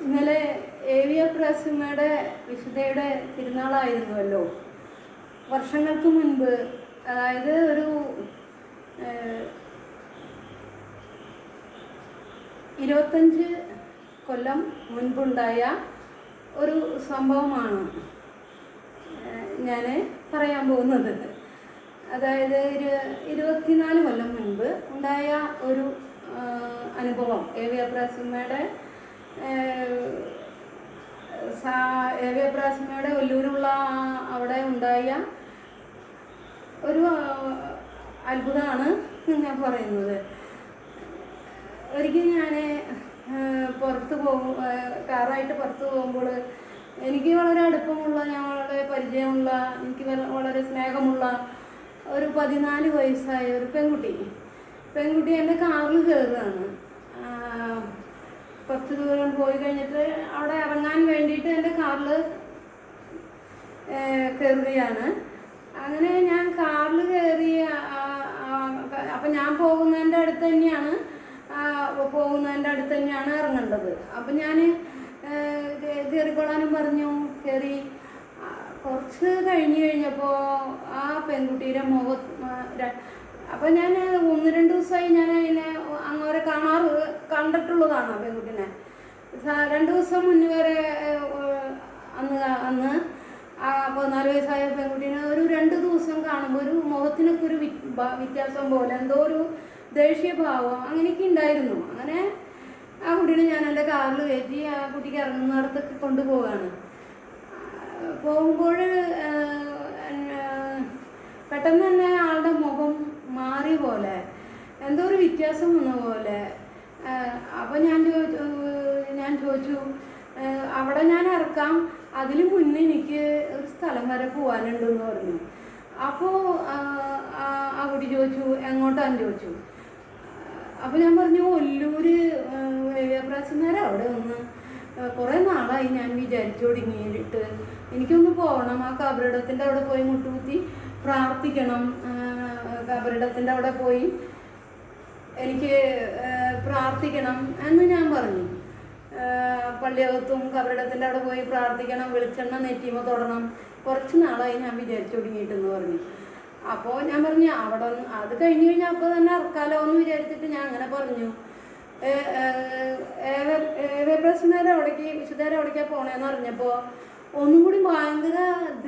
ഇന്നലെ ഏവിയ പ്രസിമയുടെ വിശുദ്ധയുടെ തിരുനാളായിരുന്നുവല്ലോ. വർഷങ്ങൾക്ക് മുൻപ്, അതായത് ഒരു 25 കൊല്ലം മുൻപുണ്ടായ ഒരു സംഭവമാണ് ഞാൻ പറയാൻ പോകുന്നത്. അതായത് 24 കൊല്ലം മുൻപ് ഉണ്ടായ ഒരു അനുഭവം. ഏവിയ പ്രസിമയുടെ ഒല്ലൂരുള്ള അവിടെ ഉണ്ടായ ഒരു അത്ഭുതമാണ് ഞാൻ പറയുന്നത്. ഒരിക്കൽ ഞാൻ കാറായിട്ട് പുറത്ത് പോകുമ്പോൾ എനിക്ക് വളരെ അടുപ്പമുള്ള, ഞാൻ വളരെ പരിചയമുള്ള, എനിക്ക് വളരെ സ്നേഹമുള്ള ഒരു 14 വയസ്സായ ഒരു പെൺകുട്ടി എൻ്റെ കാറിൽ കയറുകയാണ്. കുറച്ച് ദൂരം പോയി കഴിഞ്ഞിട്ട് അവിടെ ഇറങ്ങാൻ വേണ്ടിയിട്ട് എൻ്റെ കാറിൽ കയറുകയാണ്. അങ്ങനെ ഞാൻ കാറിൽ കയറി. അപ്പം ഞാൻ പോകുന്നതിൻ്റെ അടുത്ത് തന്നെയാണ് ഇറങ്ങേണ്ടത്. അപ്പം ഞാൻ കയറിക്കൊള്ളാനും പറഞ്ഞു. കയറി കുറച്ച് കഴിഞ്ഞപ്പോൾ ആ പെൺകുട്ടിയുടെ അപ്പം ഞാൻ 1-2 ദിവസമായി ഞാൻ അതിനെ അങ്ങനെ കണ്ടിട്ടുള്ളതാണ്. ആ പെൺകുട്ടീനെ 2 ദിവസം മുന്നേ വരെ അന്ന് ആ 14 വയസ്സായ പെൺകുട്ടീനെ ഒരു 2 ദിവസം കാണുമ്പോൾ ഒരു മുഖത്തിനൊക്കെ ഒരു വ്യത്യാസം പോലെ, എന്തോ ഒരു ദേഷ്യഭാവം അങ്ങനെയൊക്കെ ഉണ്ടായിരുന്നു. അങ്ങനെ ആ കുട്ടീനെ ഞാൻ എൻ്റെ കാറിൽ കയറ്റി ആ കുട്ടിക്ക് ഇറങ്ങുന്നിടത്തൊക്കെ കൊണ്ടുപോവുകയാണ്. പോകുമ്പോൾ പെട്ടെന്ന് തന്നെ ആളുടെ മുഖം മാറിയ പോലെ, എന്തോ ഒരു വ്യത്യാസം വന്ന പോലെ. അപ്പോൾ ഞാൻ ചോദിച്ചു അവിടെ ഞാൻ ഇറക്കാം, അതിന് മുന്നേ എനിക്ക് ഒരു സ്ഥലം വരെ പോകാനുണ്ടെന്ന് പറഞ്ഞു. അപ്പോൾ ആ കുട്ടി ചോദിച്ചു എങ്ങോട്ടാന്ന് ചോദിച്ചു. അപ്പോൾ ഞാൻ പറഞ്ഞു ഒല്ലൂര് ഏവിയപ്രാസിനേരം അവിടെ ഒന്ന് കുറേ നാളായി ഞാൻ വിചാരിച്ചു തുടങ്ങിയിട്ട് എനിക്കൊന്ന് പോകണം. ആ കബറിടത്തിൻ്റെ അവിടെ പോയി മുട്ടുകുത്തി പ്രാർത്ഥിക്കണം. കബറിടത്തിൻ്റെ അവിടെ പോയി എനിക്ക് പ്രാർത്ഥിക്കണം എന്ന് ഞാൻ പറഞ്ഞു. പള്ളിയകത്തും കബറിടത്തിൻ്റെ അവിടെ പോയി പ്രാർത്ഥിക്കണം, വെളിച്ചെണ്ണ നെറ്റിയുമ്പോൾ തൊടണം, കുറച്ച് നാളായി ഞാൻ വിചാരിച്ചു തുടങ്ങിയിട്ടെന്ന് പറഞ്ഞു. അപ്പോൾ ഞാൻ പറഞ്ഞു അവിടെ അത് കഴിഞ്ഞ് കഴിഞ്ഞാൽ അപ്പോൾ തന്നെ ഇറക്കാലോ എന്ന് വിചാരിച്ചിട്ട് ഞാൻ അങ്ങനെ പറഞ്ഞു. ഏവിയപ്രസിനേരം അവിടേക്ക് വിശുദ്ധേരം അവിടേക്കാണ് പോണേന്ന് പറഞ്ഞപ്പോൾ ഒന്നും കൂടി ഭയങ്കര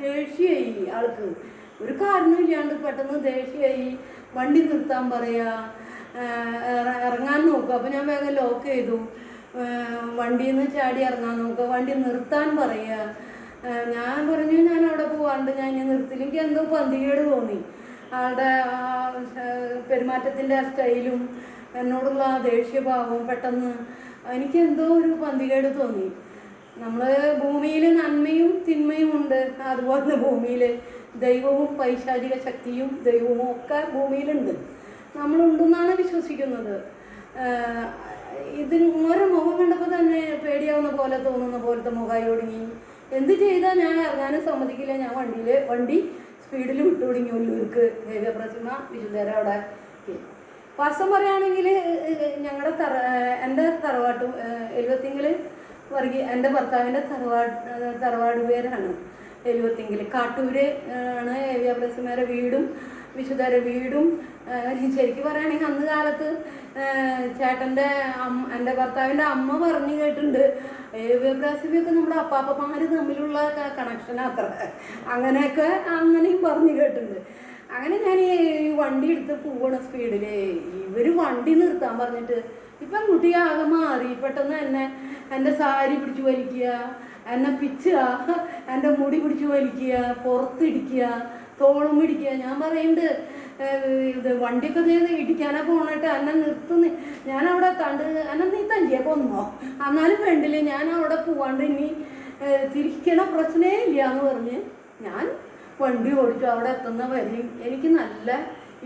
ദേഷ്യമായി. ആൾക്ക് ഒരു കാരണമില്ലാണ്ട് പെട്ടെന്ന് ദേഷ്യമായി. വണ്ടി നിർത്താൻ പറയുക, ഇറങ്ങാൻ നോക്കുക. അപ്പോൾ ഞാൻ വേഗം ലോക്ക് ചെയ്തു. വണ്ടിയിൽ നിന്ന് ചാടി ഇറങ്ങാൻ നോക്കുക, വണ്ടി നിർത്താൻ പറയുക. ഞാൻ പറഞ്ഞു ഞാൻ അവിടെ പോവാണ്ട് ഞാൻ ഇനി നിർത്തില്ല. എനിക്ക് എന്തോ പന്തികേട് തോന്നി. ആളുടെ പെരുമാറ്റത്തിൻ്റെ ആ സ്റ്റൈലും എന്നോടുള്ള ആ ദേഷ്യഭാവവും പെട്ടെന്ന് എനിക്കെന്തോ ഒരു പന്തികേട് തോന്നി. നമ്മൾ ഭൂമിയിൽ നന്മയും തിന്മയും ഉണ്ട്, അതുപോലെ ഭൂമിയിൽ ദൈവവും പൈശാചിക ശക്തിയും ദൈവവും ഒക്കെ ഭൂമിയിലുണ്ട്, നമ്മളുണ്ടെന്നാണ് വിശ്വസിക്കുന്നത്. ഓരോ മുഖം കണ്ടപ്പോൾ തന്നെ പേടിയാവുന്ന പോലെ തോന്നുന്ന പോലത്തെ മുഖമായി ഒടുങ്ങി. എന്ത് ചെയ്താൽ ഞാൻ ഇറങ്ങാനും സമ്മതിക്കില്ല. ഞാൻ വണ്ടി സ്പീഡിൽ വിട്ടു തുടങ്ങി ഒല്ലൂർക്ക് ഏവിയ പ്രസിമ വിശുദ്ധേരം അവിടെ. വാസ്തവം പറയുകയാണെങ്കിൽ എൻ്റെ തറവാട്ടും എഴുപത്തിങ്കിൽ എൻ്റെ ഭർത്താവിൻ്റെ തറവാട് പേരാണ് എഴുപത്തിങ്കിൽ. കാട്ടൂര് ആണ് ഏവിയ പ്രസിമയുടെ വീടും വിശുദ്ധേര വീടും. ശരിക്കും പറയുകയാണെങ്കിൽ അന്ന് കാലത്ത് എൻ്റെ ഭർത്താവിൻ്റെ അമ്മ പറഞ്ഞു കേട്ടിട്ടുണ്ട്, ഏവിയ പ്രസിമയൊക്കെ നമ്മുടെ അപ്പാപ്പന്മാർ തമ്മിലുള്ള കണക്ഷനാത്ര, അങ്ങനെയും പറഞ്ഞു കേട്ടിട്ടുണ്ട്. അങ്ങനെ ഞാൻ ഈ വണ്ടി എടുത്ത് പോവണ സ്പീഡിൽ ഇവർ വണ്ടി നിർത്താൻ പറഞ്ഞിട്ട് ഇപ്പം കുട്ടിയാകെ മാറി. പെട്ടെന്ന് എൻ്റെ സാരി പിടിച്ച് വലിക്കുക, എന്നെ പിച്ചുക, എൻ്റെ മുടി പിടിച്ച് വലിക്കുക, പുറത്തിടിക്കുക, തോളും പിടിക്കുക. ഞാൻ പറയുന്നുണ്ട് ഇത് വണ്ടിയൊക്കെ ചെയ്ത് ഇടിക്കാനാ പോണിട്ട് എന്നെ നിർത്തുന്നു. ഞാനവിടെ എന്നെ നീ തഞ്ചിയെ കൊന്നോ, എന്നാലും വേണ്ടില്ല, ഞാൻ അവിടെ പോവാണ്ട് ഇനി തിരിക്കണ പ്രശ്നമേ ഇല്ല എന്ന് പറഞ്ഞ് ഞാൻ വണ്ടി ഓടിച്ചു. അവിടെ എത്തുന്ന വരെയും എനിക്ക് നല്ല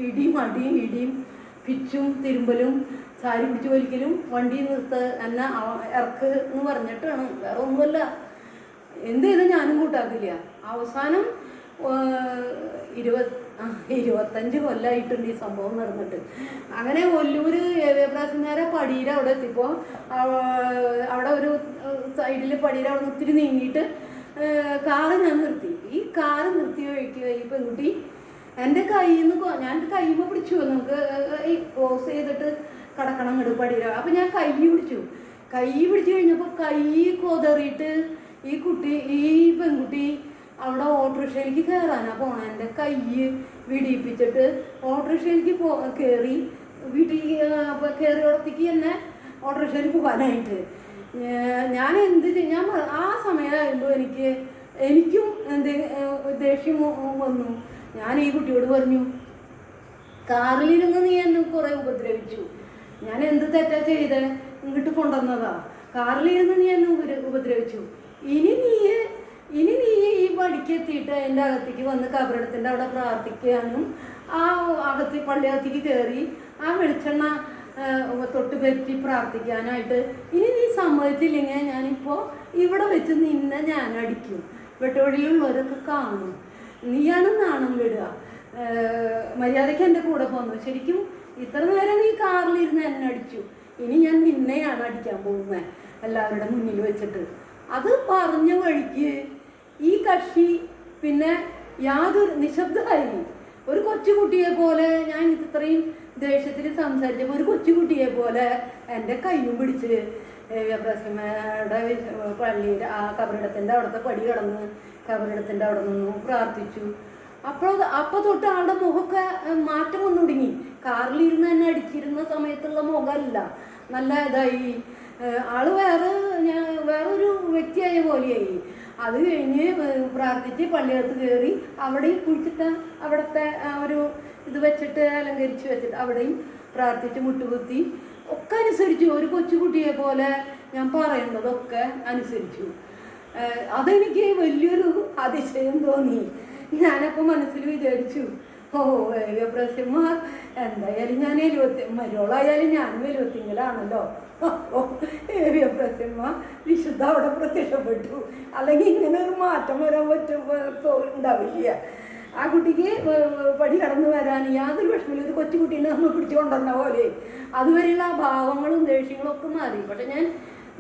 ഇടിയും പിച്ചും തിരുമ്പലും സാരി പിടിച്ച് വലിക്കലും വണ്ടി എന്നെ ഇറക്ക് എന്ന് പറഞ്ഞിട്ടാണ്, വേറെ ഒന്നുമല്ല. എന്ത് ചെയ്ത് ഞാനും കൂട്ടാക്കില്ല. അവസാനം 25 കൊല്ലമായിട്ടുണ്ട് ഈ സംഭവം നടന്നിട്ട്. അങ്ങനെ ഒല്ലൂർ ഏവ്യപ്രാസന്മാരെ പടിയിൽ അവിടെ എത്തിയപ്പോൾ അവിടെ ഒരു സൈഡിൽ പടിയിൽ അവിടെ ഒത്തിരി നീങ്ങിയിട്ട് കാറ് ഞാൻ നിർത്തി. ഈ കാറ് നിർത്തി കഴിക്കുക ഈ പെൺകുട്ടി എൻ്റെ കയ്യിൽ നിന്ന് ഞാൻ കയ്യുമ്പോൾ പിടിച്ചു. നമുക്ക് ഈ ക്രോസ് ചെയ്തിട്ട് കടക്കണം അങ്ങോട്ട് പടിയിൽ. അപ്പം ഞാൻ കൈ പിടിച്ചു കഴിഞ്ഞപ്പോൾ കൈ കൊതറിയിട്ട് ഈ പെൺകുട്ടി അവിടെ ഓട്ടോറിക്ഷയിലേക്ക് കയറാനാണ് പോണ. എൻ്റെ കൈ വിടിയിപ്പിച്ചിട്ട് ഓട്ടോറിക്ഷയിലേക്ക് കയറി വീട്ടിൽ കയറിയോടത്തേക്ക് എന്നെ ഓട്ടോറിക്ഷയിൽ പോകാനായിട്ട് ഞാൻ ആ സമയമാകുമ്പോൾ എനിക്കും ദേഷ്യം വന്നു. ഞാൻ ഈ കുട്ടിയോട് പറഞ്ഞു, കാറിലിരുന്ന് നീ എന്നെ കുറേ ഉപദ്രവിച്ചു, ഞാൻ എന്ത് തെറ്റാ ചെയ്തേ, ഇങ്ങോട്ട് കൊണ്ടുവന്നതാ, കാറിലിരുന്ന് നീ എന്നെ ഉപദ്രവിച്ചു, ഇനി നീ ഈ പടിക്കെത്തിയിട്ട് എൻ്റെ അകത്തേക്ക് വന്ന് കബറിടത്തിൻ്റെ അവിടെ പ്രാർത്ഥിക്കാനും ആ പള്ളിയകത്തേക്ക് കയറി ആ വെളിച്ചെണ്ണ തൊട്ട് പറ്റി പ്രാർത്ഥിക്കാനായിട്ട് ഇനി നീ സമ്മതിച്ചില്ലെങ്കിൽ ഞാനിപ്പോൾ ഇവിടെ വെച്ച് നിന്നെ ഞാൻ അടിക്കും, വെട്ടുവഴിയിലുള്ളവരൊക്കെ കാണും, നീയാണ് നാണം വിടുക, മര്യാദയ്ക്ക് എൻ്റെ കൂടെ പോന്നു, ശരിക്കും ഇത്ര നേരം നീ കാറിലിരുന്ന് എന്നെ അടിച്ചു, ഇനി ഞാൻ നിന്നെയാണ് അടിക്കാൻ പോകുന്നത് എല്ലാവരുടെ മുന്നിൽ വെച്ചിട്ട്. അത് പറഞ്ഞ വഴിക്ക് ഈ കക്ഷി പിന്നെ യാതൊരു നിശബ്ദമായി. ഒരു കൊച്ചുകുട്ടിയെ പോലെ ഞാൻ ഇത്രയും ദേഷ്യത്തിൽ സംസാരിച്ചപ്പോൾ ഒരു കൊച്ചുകുട്ടിയെ പോലെ എൻ്റെ കയ്യും പിടിച്ച് പ്രസമ്മയുടെ പള്ളിയുടെ ആ കബറിടത്തിൻ്റെ അവിടുത്തെ പടി കടന്ന് കബറിടത്തിൻ്റെ അവിടെ നിന്നു പ്രാർത്ഥിച്ചു. അപ്പോൾ തൊട്ട് ആളുടെ മുഖമൊക്കെ മാറ്റം വന്നു തുടങ്ങി. കാറിലിരുന്ന് തന്നെ അടിച്ചിരുന്ന സമയത്തുള്ള മുഖമല്ല, നല്ല ഇതായി, ആള് വേറൊരു വ്യക്തിയായ പോലെയായി. അത് കഴിഞ്ഞ് പ്രാർത്ഥിച്ച് പള്ളിയകത്ത് കയറി അവിടെയും കുളിച്ചിട്ട് അവിടുത്തെ ഒരു ഇത് വെച്ചിട്ട് അലങ്കരിച്ച് വെച്ചിട്ട് അവിടെയും പ്രാർത്ഥിച്ച് മുട്ടുകുത്തി ഒക്കെ അനുസരിച്ചു. ഒരു കൊച്ചുകുട്ടിയെ പോലെ ഞാൻ പറയുന്നതൊക്കെ അനുസരിച്ചു. അതെനിക്ക് വലിയൊരു അതിശയം തോന്നി. ഞാനപ്പോൾ മനസ്സിൽ വിചാരിച്ചു, പ്രസമ്മ എന്തായാലും ഞാൻ മരോളായാലും ഞാനും 75-ലാണല്ലോ, പ്രസമ്മ വിശുദ്ധ അവിടെ പ്രത്യക്ഷപ്പെട്ടു, അല്ലെങ്കിൽ ഇങ്ങനെ ഒരു മാറ്റം വരാൻ ഉണ്ടാവില്ല. ആ കുട്ടിക്ക് പടി കടന്നു വരാൻ യാതൊരു വിഷമില്ല. ഒരു കൊച്ചുകുട്ടീനെ നമ്മൾ പിടിച്ചു കൊണ്ടുവന്ന പോലെ അതുവരെയുള്ള ആ ഭാവങ്ങളും ദേഷ്യങ്ങളും ഒക്കെ മാറി. പക്ഷെ ഞാൻ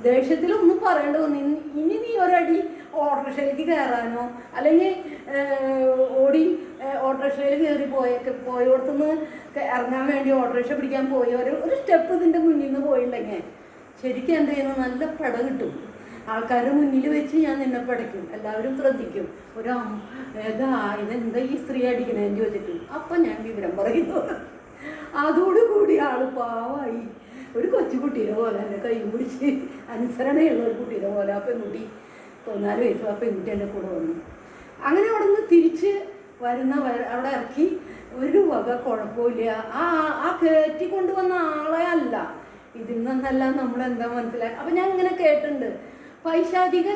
ദേഷ്യത്തിലൊന്നും പറയേണ്ട തോന്നി, ഇനി നീ ഒരടി ഓട്ടോറിക്ഷയിലേക്ക് കയറാനോ അല്ലെങ്കിൽ ഓട്ടോറിക്ഷയിൽ കയറി പോയോടത്തുനിന്ന് ഇറങ്ങാൻ വേണ്ടി ഓട്ടോറിക്ഷ പിടിക്കാൻ പോയി ഒരു സ്റ്റെപ്പ് ഇതിൻ്റെ മുന്നിൽ നിന്ന് പോയിട്ടുണ്ടെങ്കിൽ ശരിക്കും എന്ത് ചെയ്യുന്നത്, നല്ല പട കിട്ടും. ആൾക്കാരുടെ മുന്നിൽ വെച്ച് ഞാൻ നിന്നെ പടയ്ക്കും, എല്ലാവരും ശ്രദ്ധിക്കും. ഇതെന്താ ഈ സ്ത്രീ അടിക്കണേന്ന് ചോദിച്ചിട്ട് അപ്പം ഞാൻ വിവരം പറയുന്നു. അതോടുകൂടി ആൾ പാവായി. ഒരു കൊച്ചുകുട്ടീനെ പോലെ എൻ്റെ കൈ പിടിച്ച് അനുസരണയുള്ള ഒരു കുട്ടീനെ പോലെ ആ പെൺകുട്ടി 14 വയസ്സ് ആ പെൺകുട്ടി എൻ്റെ കൂടെ വന്നു. അങ്ങനെ അവിടെ നിന്ന് തിരിച്ച് അവിടെ ഇറക്കി ഒരു വക കുഴപ്പമില്ല. ആ കയറ്റി കൊണ്ടുവന്ന ആളെ അല്ല, ഇതിൽ നിന്നല്ല നമ്മളെന്താ മനസ്സിലാക്കി. അപ്പം ഞാൻ ഇങ്ങനെ കേട്ടിട്ടുണ്ട്, പൈശാചിക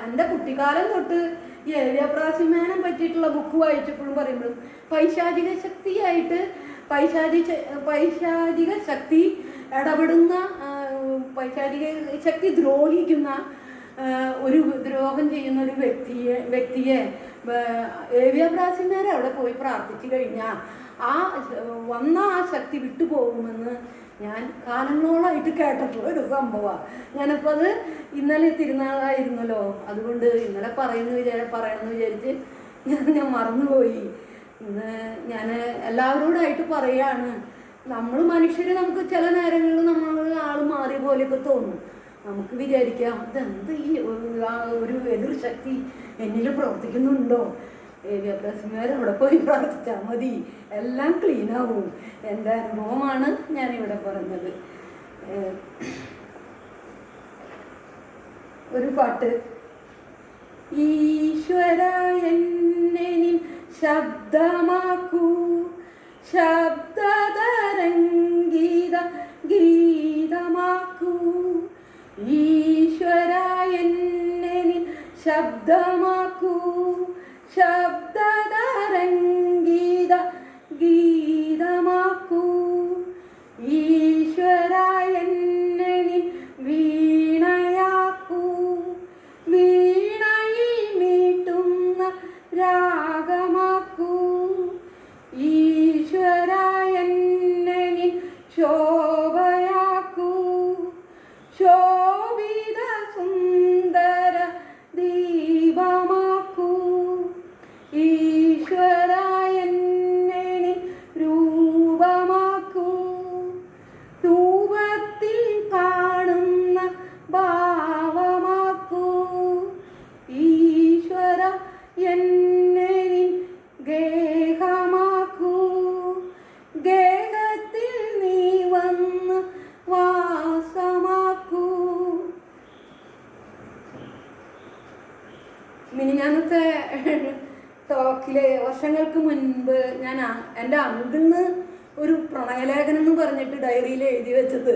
എൻ്റെ കുട്ടിക്കാലം തൊട്ട് ഈ ഏവ്യപ്രാസിമേനെ പറ്റിയിട്ടുള്ള ബുക്ക് വായിച്ചപ്പോഴും പറയുമ്പോഴും പൈശാചിക ശക്തിയായിട്ട് പൈശാചിക ശക്തി ഇടപെടുന്ന, പൈശാചിക ശക്തി ദ്രോഹിക്കുന്ന ഒരു ദ്രോഹം ചെയ്യുന്ന ഒരു വ്യക്തിയെ ഏവ്യപ്രാസിമേരെ അവിടെ പോയി പ്രാർത്ഥിച്ചു കഴിഞ്ഞാൽ ആ ശക്തി വിട്ടുപോകുമെന്ന് ഞാൻ കാലങ്ങളോളായിട്ട് കേട്ടിട്ടുള്ള ഒരു സംഭവമാണ്. ഞാനപ്പോൾ അത് ഇന്നലെ തിരുനാളായിരുന്നല്ലോ, അതുകൊണ്ട് ഇന്നലെ പറയണമെന്ന് വിചാരിച്ച് ഞാൻ മറന്നുപോയി. ഇന്ന് ഞാൻ എല്ലാവരോടായിട്ട് പറയാണ്, നമ്മൾ മനുഷ്യർ നമുക്ക് ചില നേരങ്ങളിൽ നമ്മൾ ആൾ മാറിയ പോലെയൊക്കെ തോന്നും. നമുക്ക് വിചാരിക്കാം ഇതെന്ത് ഈ ഒരു എതിർ ശക്തി എന്നിൽ പ്രവർത്തിക്കുന്നുണ്ടോ, ഏവ്യപ്രാസിമാർ അവിടെ പോയി പ്രാർത്ഥിച്ചാൽ മതി, എല്ലാം ക്ലീനാവും. എൻ്റെ അനുഭവമാണ് ഞാനിവിടെ പറഞ്ഞത്. ഒരു പാട്ട്, ഈശ്വര എന്നെ നിൻ ശബ്ദമാക്കൂ, ഗീതമാക്കൂ, ഈശ്വര എന്നെ നിൻ ശബ്ദമാക്കൂ, ഗീതമാക്കൂ, ഈശ്വര എന്നെ നിൻ വീണയാക്കൂ, വീണയിൽ മീട്ടുന്ന രാഗമാക്കൂ, ശോഭയാക്കൂ, ശോഭിത സുന്ദര ദീപമാക്കൂ. ഈശ്വര എന്നെ രൂപമാക്കൂ, രൂപത്തിൽ കാണുന്ന ഭാവമാക്കൂ. ഈശ്വര എന്നെ ഗേഹമാക്കൂ, ഗേഹത്തിൽ നീ വന്ന് വാസമാക്കൂ. മിനിഞ്ഞാന്നത്തെ ടോക്കിൽ വർഷങ്ങൾക്ക് മുൻപ് ഞാൻ എൻ്റെ അങ്കിളിന് ഒരു പ്രണയലേഖനം എന്ന് പറഞ്ഞിട്ട് ഡയറിയിൽ എഴുതി വെച്ചത്,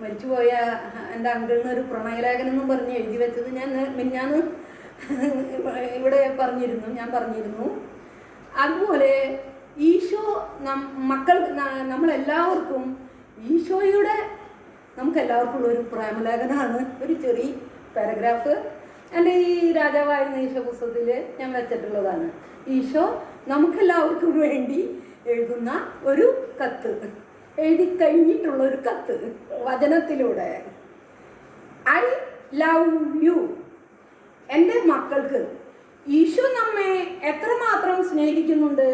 മരിച്ചുപോയ എൻ്റെ അങ്കിളിന് ഒരു പ്രണയലേഖനം എന്നും പറഞ്ഞ് എഴുതി വെച്ചത് ഞാൻ മിനിഞ്ഞാന്ന് ഇവിടെ ഞാൻ പറഞ്ഞിരുന്നു. അതുപോലെ ഈശോ മക്കൾ നമ്മളെല്ലാവർക്കും ഈശോയുടെ നമുക്കെല്ലാവർക്കും ഉള്ളൊരു പ്രേമലേഖനമാണ് ഒരു ചെറിയ പാരഗ്രാഫ് എൻ്റെ ഈ രാജാവായിരുന്ന ഈശോ പുസ്തകത്തിൽ ഞാൻ വെച്ചിട്ടുള്ളതാണ്. ഈശോ നമുക്കെല്ലാവർക്കും വേണ്ടി എഴുതുന്ന ഒരു കത്ത്, എഴുതി കഴിഞ്ഞിട്ടുള്ള ഒരു കത്ത് വചനത്തിലൂടെ. I love you. എൻ്റെ മക്കൾക്ക് ഈശോ നമ്മെ എത്രമാത്രം സ്നേഹിക്കുന്നുണ്ട്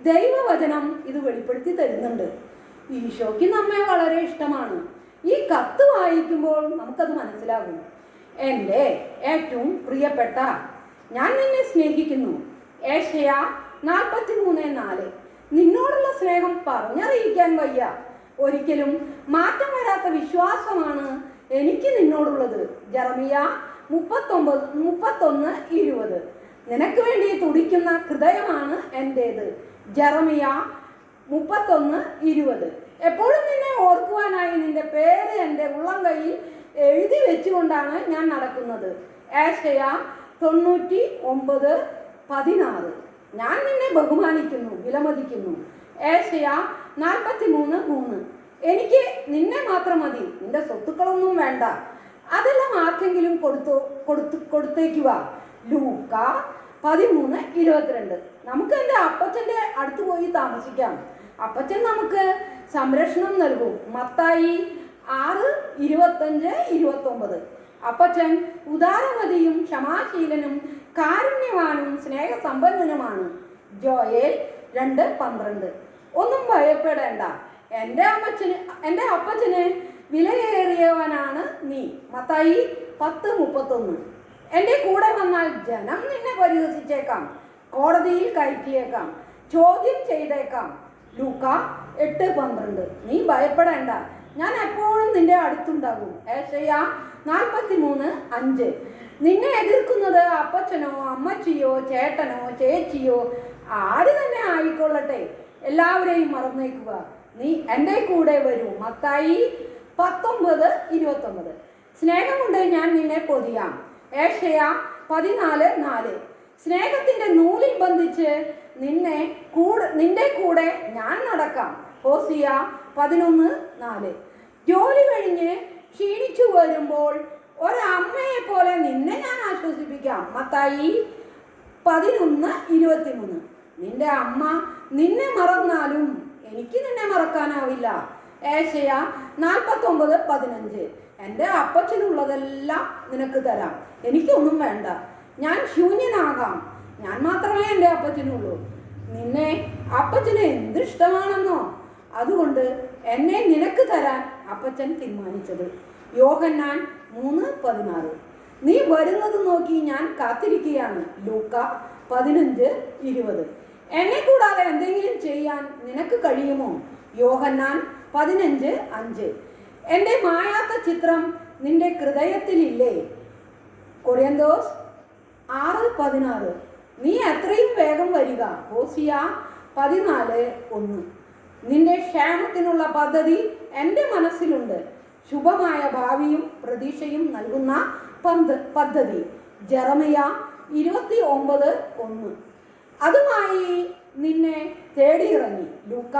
ദൈവവചനം ഇത് വെളിപ്പെടുത്തി തരുന്നുണ്ട്. ഈശോയ്ക്ക് നമ്മെ വളരെ ഇഷ്ടമാണ്. ഈ കത്ത് വായിക്കുമ്പോൾ നമുക്കത് മനസ്സിലാകും. എൻ്റെ ഏറ്റവും പ്രിയപ്പെട്ട, ഞാൻ നിന്നെ സ്നേഹിക്കുന്നു. ഏശയ്യാ 43:4. നിന്നോടുള്ള സ്നേഹം പറഞ്ഞറിയിക്കാൻ വയ്യ. ഒരിക്കലും മാറ്റം വരാത്ത വിശ്വാസമാണ് എനിക്ക് നിന്നോടുള്ളത്. ജെറമിയാ 31:20. നിനക്ക് വേണ്ടി തുടിക്കുന്ന ഹൃദയമാണ് എൻ്റേത്. ജെറമിയാ 31:20. എപ്പോഴും നിന്നെ ഓർക്കുവാനായി നിന്റെ പേര് എൻ്റെ ഉള്ളം കയ്യിൽ എഴുതി വെച്ചുകൊണ്ടാണ് ഞാൻ നടക്കുന്നത്. ഏശയ്യാ 99:16. ഞാൻ നിന്നെ ബഹുമാനിക്കുന്നു, വിലമതിക്കുന്നു. ഏശയ്യാ 43:3. എനിക്ക് നിന്നെ മാത്രം മതി, നിന്റെ സ്വത്തുക്കളൊന്നും വേണ്ട. അതെല്ലാം ആർക്കെങ്കിലും കൊടുത്തേക്കുക. ലൂക്ക 13:22. നമുക്ക് എൻ്റെ അപ്പച്ചൻ്റെ അടുത്ത് പോയി താമസിക്കാം. അപ്പച്ചൻ നമുക്ക് സംരക്ഷണം നൽകും. മത്തായി 6:25-29. അപ്പച്ചൻ ഉദാരമതിയും ക്ഷമാശീലനും കാരുണ്യവാനും സ്നേഹസമ്പന്നനുമാണ്. ജോയേൽ 2:12. ഒന്നും ഭയപ്പെടേണ്ട, എൻ്റെ അപ്പച്ചന് വിലയേറിയവനാണ് നീ. മത്തായി 10:31. എൻ്റെ കൂടെ വന്നാൽ ജനം നിന്നെ പരിഹസിച്ചേക്കാം, കോടതിയിൽ കയറ്റിയേക്കാം, ചോദ്യം ചെയ്തേക്കാം. ലൂക്ക 8:12. നീ ഭയപ്പെടേണ്ട, ഞാൻ എപ്പോഴും നിന്റെ അടുത്തുണ്ടാകും. ഏശയ്യാ 43:5. നിന്നെ എതിർക്കുന്നത് അപ്പച്ചനോ അമ്മച്ചിയോ ചേട്ടനോ ചേച്ചിയോ ആര് തന്നെ ആയിക്കൊള്ളട്ടെ, എല്ലാവരെയും മറന്നേക്കുക. നീ എൻ്റെ കൂടെ വരൂ. മത്തായി 19:29. സ്നേഹം കൊണ്ട് ഞാൻ നിന്നെ പൊതിയാം. ഏശയ്യാ 14:4. സ്നേഹത്തിൻ്റെ നൂലിൽ ബന്ധിച്ച് നിന്റെ കൂടെ ഞാൻ നടക്കാം. ഹോസിയ 11:4. ജോലി കഴിഞ്ഞ് ക്ഷീണിച്ചു വരുമ്പോൾ ഒരമ്മയെ പോലെ നിന്നെ ഞാൻ ആശ്വസിപ്പിക്കാം. മത്തായി 11:23. നിന്റെ അമ്മ നിന്നെ മറന്നാലും എനിക്ക് നിന്നെ മറക്കാനാവില്ല. ഏശയ്യാ 49:15. എൻ്റെ അപ്പച്ചനുള്ളതെല്ലാം നിനക്ക് തരാം, എനിക്കൊന്നും വേണ്ട. ഞാൻ ശൂന്യനാകാം, ഞാൻ മാത്രമേ എൻ്റെ അപ്പച്ചനുള്ളൂ. നിന്നെ അപ്പച്ചന് എന്തിഷ്ടമാണെന്നോ അതുകൊണ്ട് എന്നെ നിനക്ക് തരാൻ അപ്പച്ചൻ തീരുമാനിച്ചത്. യോഹന്നാൻ 3:16. നീ വരുന്നത് നോക്കി ഞാൻ കാത്തിരിക്കുകയാണ്. ലൂക്ക 15:20. എന്നെ കൂടാതെ എന്തെങ്കിലും ചെയ്യാൻ നിനക്ക് കഴിയുമോ? യോഹന്നാൻ 15:5. എൻ്റെ മായാത്ത ചിത്രം നിന്റെ ഹൃദയത്തിലില്ലേ? കൊരിന്തോസ് 6:16. നീ എത്രയും വേഗം വരിക. ഹോസിയ 14:1. നിന്റെ ക്ഷേമത്തിനുള്ള പദ്ധതി എൻ്റെ മനസ്സിലുണ്ട്, ശുഭമായ ഭാവിയും പ്രതീക്ഷയും നൽകുന്ന പദ്ധതി. ജെറമിയ 29:1. അതുമായി നിന്നെ തേടിയിറങ്ങി. ലൂക്ക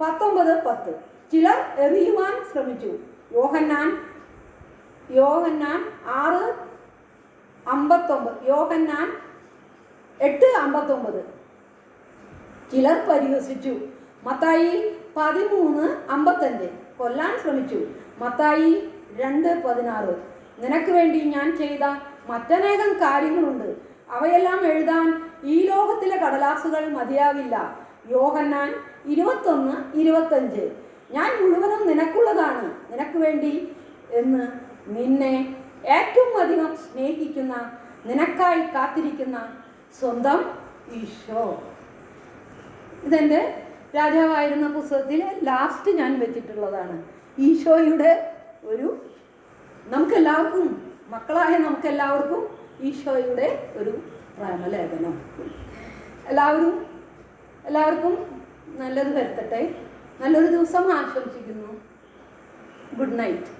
19:10. ചിലർ എറിയുവാൻ ശ്രമിച്ചു. യോഹന്നാൻ 6:59. യോഹന്നാൻ 8:59. ചിലർ പരിഹസിച്ചു. മത്തായി 13:55 കൊല്ലാൻ ശ്രമിച്ചു. മത്തായി 2:16 നിനക്ക് വേണ്ടി ഞാൻ ചെയ്ത മറ്റനേകം കാര്യങ്ങളുണ്ട്, അവയെല്ലാം എഴുതാൻ ഈ ലോകത്തിലെ കടലാസുകൾ മതിയാവില്ല. യോഹന്നാൻ 21:25 ഞാൻ മുഴുവനും നിനക്കുള്ളതാണ്, നിനക്ക് വേണ്ടി എന്ന് നിന്നെ ഏറ്റവും അധികം സ്നേഹിക്കുന്ന, നിനക്കായി കാത്തിരിക്കുന്ന സ്വന്തം ഈശോ. ഇതെൻ്റെ രാജാവായിരുന്ന പുസ്തകത്തിൽ ലാസ്റ്റ് ഞാൻ വെച്ചിട്ടുള്ളതാണ്. ഈശോയുടെ ഒരു നമുക്കെല്ലാവർക്കും, മക്കളായ നമുക്കെല്ലാവർക്കും ഈശോയുടെ ഒരു പ്രേമലേഖനം. എല്ലാവർക്കും നല്ലത് വരുത്തട്ടെ. നല്ലൊരു ദിവസം ആശംസിക്കുന്നു. Good night.